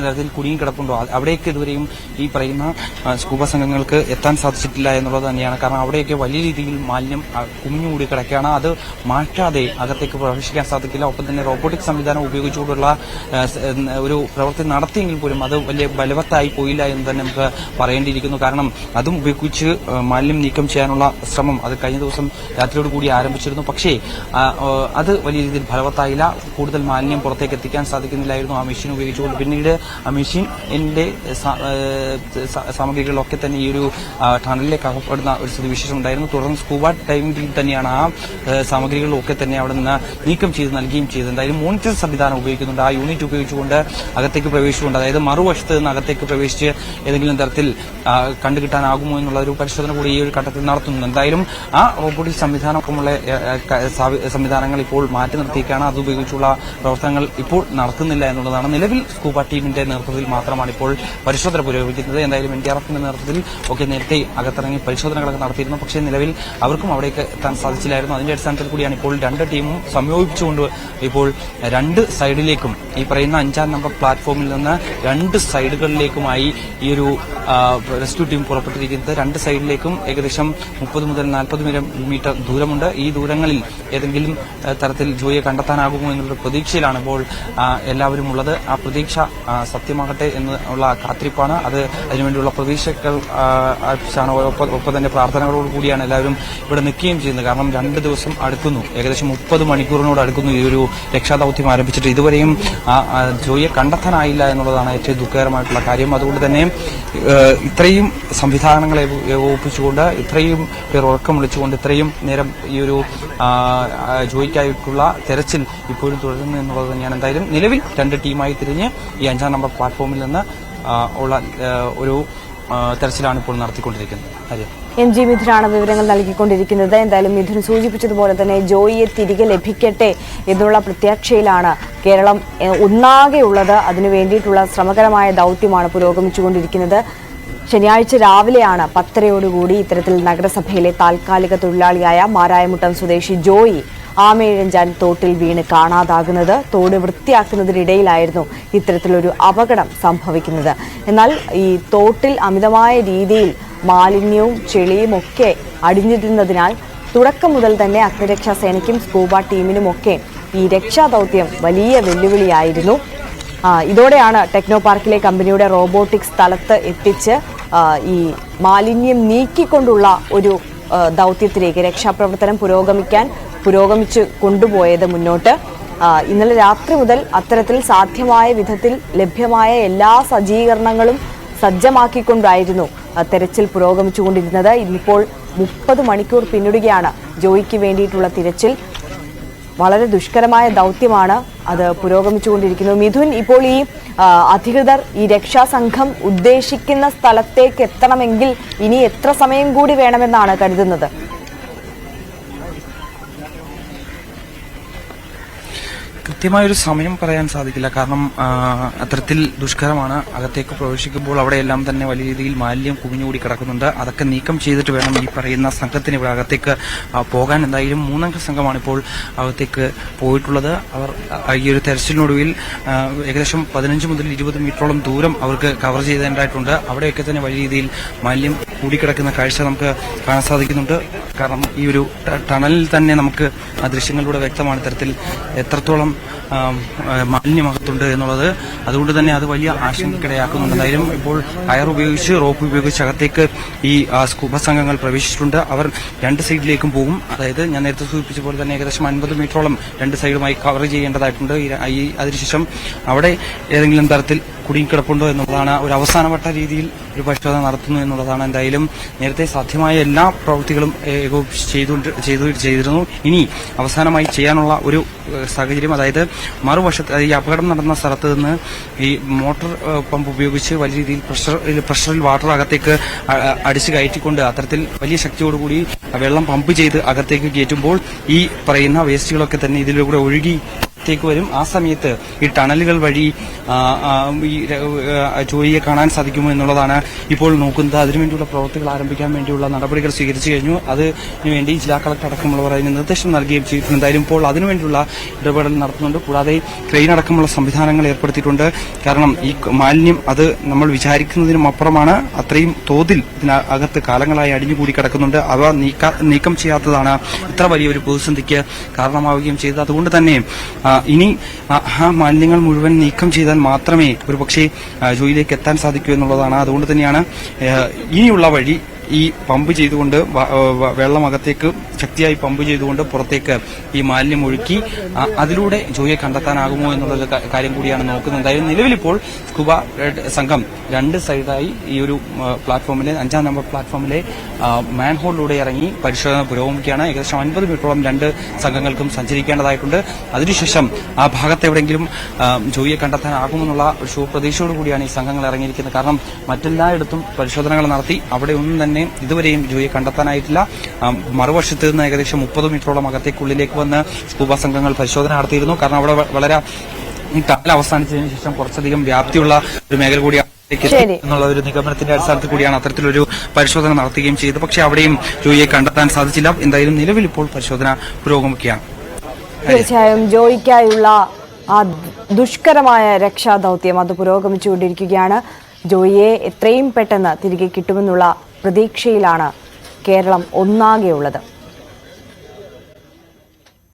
തരത്തിൽ കുടുങ്ങിക്കിടപ്പുണ്ടോ, അവിടേക്ക് ഇതുവരെയും ഈ പറയുന്ന സ്കൂബ സംഘങ്ങൾക്ക് എത്താൻ സാധിച്ചിട്ടില്ല എന്നുള്ളത് തന്നെയാണ്. കാരണം അവിടെയൊക്കെ വലിയ രീതിയിൽ മാലിന്യം കുമിഞ്ഞുകൂടി കിടക്കുകയാണ്. അത് മാറ്റാതെ അകത്തേക്ക് പ്രവേശിക്കാൻ സാധിക്കില്ല. ഒപ്പം തന്നെ റോബോട്ടിക് സംവിധാനം ഉപയോഗിച്ചുകൊണ്ടുള്ള ഒരു പ്രവൃത്തി നടത്തിയെങ്കിൽ പോലും അത് വലിയ ബലവത്തായി പോയില്ല എന്ന് തന്നെ നമുക്ക് പറയേണ്ടിയിരിക്കുന്നു. കാരണം അതും ഉപയോഗിച്ച് മാലിന്യം നീക്കം ചെയ്യാനുള്ള ശ്രമം അത് കഴിഞ്ഞ ദിവസം രാത്രിയോട് കൂടി ആരംഭിച്ചിരുന്നു. പക്ഷേ അത് വലിയ രീതിയിൽ ഫലവത്തായില്ല. കൂടുതൽ മാലിന്യം പുറത്തേക്ക് എത്തിക്കാൻ സാധിക്കുന്നില്ലായിരുന്നു ആ മെഷീൻ ഉപയോഗിച്ചുകൊണ്ട്. പിന്നീട് ആ മെഷീനിന്റെ സാമഗ്രികളൊക്കെ തന്നെ ഈ ഒരു ടണലിലേക്ക് അകപ്പെടുന്ന ഒരു സ്ഥിതിവിശേഷം ഉണ്ടായിരുന്നു. തുടർന്ന് സ്കൂബ ഡൈവിംഗ് ടീം തന്നെയാണ് ആ സാമഗ്രികളൊക്കെ തന്നെ അവിടെ നിന്ന് നീക്കം ചെയ്ത് നൽകുകയും ചെയ്തത്. എന്തായാലും മോണിറ്റർ സംവിധാനം ഉപയോഗിക്കുന്നുണ്ട്. ആ യൂണിറ്റ് ഉപയോഗിച്ചുകൊണ്ട് അകത്തേക്ക് പ്രവേശിച്ചുകൊണ്ട്, അതായത് മറുവശത്ത് നിന്ന് അകത്തേക്ക് പ്രവേശിച്ച് ഏതെങ്കിലും തരത്തിൽ കണ്ടുകിട്ടാനാകുമോ എന്നുള്ള ഒരു പരിശോധന കൂടി ഈ ഒരു ഘട്ടത്തിൽ നടത്തുന്നു. എന്തായാലും ആ റോബോട്ടിക് സംവിധാനമൊക്കെയുള്ള സംവിധാനങ്ങൾ ഇപ്പോൾ മാറ്റി നിർത്തിയിരിക്കുകയാണ്. അതുപയോഗിച്ചുള്ള പ്രവർത്തനങ്ങൾ ഇപ്പോൾ നടത്തുന്നില്ല എന്നുള്ളതാണ്. നിലവിൽ സ്കൂബ ടീമിന്റെ നേതൃത്വത്തിൽ മാത്രമാണ് ഇപ്പോൾ പരിശോധന പുരോഗമിക്കുന്നത്. എന്തായാലും NDRFന്റെ നേതൃത്വത്തിൽ ഒക്കെ നേരത്തെ അകത്തിറങ്ങി പരിശോധനകളൊക്കെ നടത്തിയിരുന്നു. പക്ഷേ നിലവിൽ അവർക്കും അവിടേക്ക് എത്താൻ സാധിച്ചില്ലായിരുന്നു. അതിന്റെ അടിസ്ഥാനത്തിൽ കൂടിയാണ് ഇപ്പോൾ 2 ടീമും സംയോജിപ്പിച്ചുകൊണ്ട് ഇപ്പോൾ 2 സൈഡിലേക്കും ഈ പറയുന്ന 5-ാം നമ്പർ പ്ലാറ്റ്ഫോമിൽ നിന്ന് 2 സൈഡുകൾ സൈഡുകളിലേക്കുമായി ഈ ഒരു റെസ്ക്യൂ ടീം പുറപ്പെട്ടിരിക്കുന്നത്. രണ്ട് സൈഡിലേക്കും ഏകദേശം 30 മുതൽ 40 മീറ്റർ ദൂരമുണ്ട്. ഈ ദൂരങ്ങളിൽ ഏതെങ്കിലും തരത്തിൽ ജോയിയെ കണ്ടെത്താനാകുമോ എന്നുള്ള പ്രതീക്ഷയിലാണ് ഇപ്പോൾ എല്ലാവരും ഉള്ളത്. ആ പ്രതീക്ഷ സത്യമാകട്ടെ എന്നുള്ള കാത്തിരിപ്പാണ്. അതിനുവേണ്ടിയുള്ള പ്രതീക്ഷകൾ അർപ്പിച്ചാണ്. ഒപ്പം തന്നെ പ്രാർത്ഥനകളോട് കൂടിയാണ് എല്ലാവരും ഇവിടെ നിൽക്കുകയും ചെയ്യുന്നത്. കാരണം 2 ദിവസം അടുക്കുന്നു, ഏകദേശം 30 മണിക്കൂറിനോട് അടുക്കുന്നു ഈ ഒരു രക്ഷാദൌത്യം ആരംഭിച്ചിട്ട്. ഇതുവരെയും ജോയിയെ കണ്ടെത്താനായില്ല എന്നുള്ളതാണ് ഏറ്റവും ദുഃഖകരമായിട്ടുള്ള കാര്യം. അതുകൊണ്ട് തന്നെ ഇത്രയും സംവിധാനങ്ങളെ ഏകോപിപ്പിച്ചുകൊണ്ട്, ഇത്രയും പേർ ഉറക്കം വിളിച്ചുകൊണ്ട്, ഇത്രയും നേരം ഈ ഒരു ജോയിക്കായിട്ടുള്ള തെരച്ചിൽ ഇപ്പോഴും തുടരുന്നു എന്നുള്ളത് തന്നെയാണ്. എന്തായാലും നിലവിൽ 2 ടീമായി തിരിഞ്ഞ് ഈ 5-ാം നമ്പർ പ്ലാറ്റ്ഫോമിൽ നിന്ന് ഉള്ള ഒരു തെരച്ചിലാണ് ഇപ്പോൾ നടത്തിക്കൊണ്ടിരിക്കുന്നത്. എം ജി മിഥുനാണ് വിവരങ്ങൾ നൽകിക്കൊണ്ടിരിക്കുന്നത്. എന്തായാലും മിഥുൻ സൂചിപ്പിച്ചതുപോലെ തന്നെ ജോയിയെ തിരികെ ലഭിക്കട്ടെ എന്നുള്ള പ്രത്യാശയിലാണ് കേരളം ഒന്നാകെയുള്ളത്. അതിനു വേണ്ടിയിട്ടുള്ള ശ്രമകരമായ ദൌത്യമാണ് പുരോഗമിച്ചുകൊണ്ടിരിക്കുന്നത്. ശനിയാഴ്ച രാവിലെയാണ് 10:30 ഇത്തരത്തിൽ നഗരസഭയിലെ താൽക്കാലിക തൊഴിലാളിയായ മാരായമുട്ടം സ്വദേശി ജോയി ആമയിഴഞ്ചാൻ തോട്ടിൽ വീണ് കാണാതാകുന്നത്. തോട് വൃത്തിയാക്കുന്നതിനിടയിലായിരുന്നു ഇത്തരത്തിലൊരു അപകടം സംഭവിക്കുന്നത്. എന്നാൽ ഈ തോട്ടിൽ അമിതമായ രീതിയിൽ മാലിന്യവും ചെളിയും ഒക്കെ അടിഞ്ഞിരുന്നതിനാൽ തുടക്കം മുതൽ തന്നെ അഗ്നിരക്ഷാ സേനയ്ക്കും സ്കൂബ ടീമിനുമൊക്കെ ഈ രക്ഷാദൌത്യം വലിയ വെല്ലുവിളിയായിരുന്നു. ഇതോടെയാണ് ടെക്നോ പാർക്കിലെ കമ്പനിയുടെ റോബോട്ടിക് സ്ഥലത്ത് എത്തിച്ച് ഈ മാലിന്യം നീക്കിക്കൊണ്ടുള്ള ഒരു ദൗത്യത്തിലേക്ക് രക്ഷാപ്രവർത്തനം പുരോഗമിച്ച് കൊണ്ടുപോയത് മുന്നോട്ട്. ഇന്നലെ രാത്രി മുതൽ അത്തരത്തിൽ സാധ്യമായ വിധത്തിൽ ലഭ്യമായ എല്ലാ സജ്ജീകരണങ്ങളും സജ്ജമാക്കിക്കൊണ്ടായിരുന്നു തെരച്ചിൽ പുരോഗമിച്ചുകൊണ്ടിരുന്നത്. ഇന്നിപ്പോൾ 30 മണിക്കൂർ പിന്നിടുകയാണ് ജോയിക്ക് വേണ്ടിയിട്ടുള്ള തിരച്ചിൽ. വളരെ ദുഷ്കരമായ ദൗത്യമാണ് അത് പുരോഗമിച്ചുകൊണ്ടിരിക്കുന്നത്. മിഥുൻ, ഇപ്പോൾ ഈ അധികൃതർ ഈ രക്ഷാസംഘം ഉദ്ദേശിക്കുന്ന സ്ഥലത്തേക്ക് എത്തണമെങ്കിൽ ഇനി എത്ര സമയം കൂടി വേണമെന്നാണ് കരുതുന്നത്? കൃത്യമായൊരു സമയം പറയാൻ സാധിക്കില്ല. കാരണം അത്തരത്തിൽ ദുഷ്കരമാണ്. അകത്തേക്ക് പ്രവേശിക്കുമ്പോൾ അവിടെയെല്ലാം തന്നെ വലിയ രീതിയിൽ മാലിന്യം കുമിഞ്ഞുകൂടി കിടക്കുന്നുണ്ട്. അതൊക്കെ നീക്കം ചെയ്തിട്ട് വേണം ഈ പറയുന്ന സംഘത്തിന് ഇവിടെ അകത്തേക്ക് പോകാൻ. എന്തായാലും 3-അംഗ സംഘമാണ് ഇപ്പോൾ അകത്തേക്ക് പോയിട്ടുള്ളത്. അവർ ഈ ഒരു തെരച്ചിലിനൊടുവിൽ ഏകദേശം 15 മുതൽ 20 മീറ്ററോളം ദൂരം അവർക്ക് കവർ ചെയ്തേണ്ടതായിട്ടുണ്ട്. അവിടെയൊക്കെ തന്നെ വലിയ രീതിയിൽ മാലിന്യം കൂടിക്കിടക്കുന്ന കാഴ്ച നമുക്ക് കാണാൻ സാധിക്കുന്നുണ്ട്. കാരണം ഈ ഒരു ടണലിൽ തന്നെ നമുക്ക് ആ ദൃശ്യങ്ങളിലൂടെ വ്യക്തമാണ് ഇത്തരത്തിൽ എത്രത്തോളം മാലിന്യമകത്തുണ്ട് എന്നുള്ളത്. അതുകൊണ്ട് തന്നെ അത് വലിയ ആശങ്കക്കിടയാക്കുന്നുണ്ട്. എന്തായാലും ഇപ്പോൾ കയർ ഉപയോഗിച്ച്, റോപ്പ് ഉപയോഗിച്ച് അകത്തേക്ക് ഈ സ്കൂബ സംഘങ്ങൾ പ്രവേശിച്ചിട്ടുണ്ട്. അവർ 2 സൈഡിലേക്കും പോകും. അതായത് ഞാൻ നേരത്തെ സൂചിപ്പിച്ച പോലെ തന്നെ ഏകദേശം 50 മീറ്ററോളം 2 സൈഡുമായി കവർ ചെയ്യേണ്ടതായിട്ടുണ്ട്. അതിനുശേഷം അവിടെ ഏതെങ്കിലും തരത്തിൽ കുടുങ്ങിക്കിടപ്പുണ്ടോ എന്നുള്ളതാണ്. ഒരു അവസാനവട്ട രീതിയിൽ ഒരു പരിശോധന നടത്തുന്നു എന്നുള്ളതാണ്. എന്തായാലും നേരത്തെ സാധ്യമായ എല്ലാ പ്രവൃത്തികളും ചെയ്തിരുന്നു. ഇനി അവസാനമായി ചെയ്യാനുള്ള ഒരു സാഹചര്യം, അതായത് മറുവശത്ത് ഈ അപകടം നടന്ന സ്ഥലത്ത് നിന്ന് ഈ മോട്ടോർ പമ്പ് ഉപയോഗിച്ച് വലിയ രീതിയിൽ പ്രഷറിൽ വാട്ടർ അകത്തേക്ക് അടിച്ചു കയറ്റിക്കൊണ്ട് അത്തരത്തിൽ വലിയ ശക്തിയോടുകൂടി വെള്ളം പമ്പ് ചെയ്ത് അകത്തേക്ക് കയറ്റുമ്പോൾ ഈ പറയുന്ന വേസ്റ്റുകളൊക്കെ തന്നെ ഇതിലൂടെ ഒഴുകി വരും. ആ സമയത്ത് ഈ ടണലുകൾ വഴി ഈ ജോയിയെ കാണാൻ സാധിക്കുമോ എന്നുള്ളതാണ് ഇപ്പോൾ നോക്കുന്നത്. അതിനുവേണ്ടിയുള്ള പ്രവൃത്തികൾ ആരംഭിക്കാൻ വേണ്ടിയുള്ള നടപടികൾ സ്വീകരിച്ചു കഴിഞ്ഞു. അതിനുവേണ്ടി ജില്ലാ കളക്ടർ അടക്കമുള്ളവർ അതിന് നിർദ്ദേശം നൽകുകയും ചെയ്തിട്ടുണ്ട്. എന്തായാലും ഇപ്പോൾ അതിനുവേണ്ടിയുള്ള ഇടപെടൽ നടത്തുന്നുണ്ട്. കൂടാതെ ക്രെയിൻ അടക്കമുള്ള സംവിധാനങ്ങൾ ഏർപ്പെടുത്തിയിട്ടുണ്ട്. കാരണം ഈ മാലിന്യം അത് നമ്മൾ വിചാരിക്കുന്നതിനും അപ്പുറമാണ്. അത്രയും തോതിൽ ഇതിനകത്ത് കാലങ്ങളായി അടിഞ്ഞുകൂടി കിടക്കുന്നുണ്ട്. അവ നീക്കം ചെയ്യാത്തതാണ് ഇത്ര വലിയൊരു പ്രതിസന്ധിക്ക് കാരണമാവുകയും ചെയ്തത്. അതുകൊണ്ട് തന്നെ ഇനി ആ മാലിന്യങ്ങൾ മുഴുവൻ നീക്കം ചെയ്താൽ മാത്രമേ ഒരുപക്ഷെ ജോയിലേക്ക് എത്താൻ സാധിക്കൂ എന്നുള്ളതാണ്. അതുകൊണ്ട് തന്നെയാണ് ഇനിയുള്ള വഴി ഈ പമ്പ് ചെയ്തുകൊണ്ട് വെള്ളം അകത്തേക്ക് ശക്തിയായി പമ്പ് ചെയ്തുകൊണ്ട് പുറത്തേക്ക് ഈ മാലിന്യം ഒഴുക്കി അതിലൂടെ ജോയിയെ കണ്ടെത്താനാകുമോ എന്നുള്ള കാര്യം കൂടിയാണ് നോക്കുന്നത്. എന്തായാലും നിലവിലിപ്പോൾ സ്കൂബ സംഘം 2 സൈഡായി ഈ ഒരു പ്ലാറ്റ്ഫോമിലെ 5-ാം നമ്പർ പ്ലാറ്റ്ഫോമിലെ മാൻഹോളിലൂടെ ഇറങ്ങി പരിശോധന പുരോഗമിക്കുകയാണ്. ഏകദേശം 50 മീറ്ററോളം 2 സംഘങ്ങൾക്കും സഞ്ചരിക്കേണ്ടതായിട്ടുണ്ട്. അതിനുശേഷം ആ ഭാഗത്ത് എവിടെയെങ്കിലും ജോയിയെ കണ്ടെത്താനാകുമെന്നുള്ള ഒരു ശുഭപ്രതീക്ഷയോടുകൂടിയാണ് ഈ സംഘങ്ങൾ ഇറങ്ങിയിരിക്കുന്നത്. കാരണം മറ്റെല്ലായിടത്തും പരിശോധനകൾ നടത്തി അവിടെ ഒന്നും തന്നെ ഇതുവരെയും ജോയിയെ കണ്ടെത്താനായിട്ടില്ല. മറുവശത്ത് നിന്ന് ഏകദേശം 30 മീറ്ററോളം അകത്തേക്കുള്ളിലേക്ക് വന്ന് സ്കൂബ സംഘങ്ങൾ പരിശോധന നടത്തിയിരുന്നു. കാരണം അവിടെ വളരെ ഈ ടണൽ അവസാനിച്ചതിന് ശേഷം കുറച്ചധികം വ്യാപ്തിയുള്ള ഒരു മേഖല കൂടിയാണ് എന്നുള്ള ഒരു നിഗമനത്തിന്റെ അടിസ്ഥാനത്തിൽ കൂടിയാണ് അത്തരത്തിലൊരു പരിശോധന നടത്തുകയും ചെയ്തത്. പക്ഷേ അവിടെയും ജോയിയെ കണ്ടെത്താൻ സാധിച്ചില്ല. എന്തായാലും നിലവിൽ ഇപ്പോൾ പരിശോധന പുരോഗമിക്കുകയാണ്. തീർച്ചയായും ജോയിക്കായുള്ള ആ ദുഷ്കരമായ രക്ഷാദൌത്യം അത് പുരോഗമിച്ചുകൊണ്ടിരിക്കുകയാണ്. ജോയിയെ എത്രയും പെട്ടെന്ന് തിരികെ കിട്ടുമെന്നുള്ള പ്രതീക്ഷയിലാണ് കേരളം ഒന്നാകെയുള്ളത്.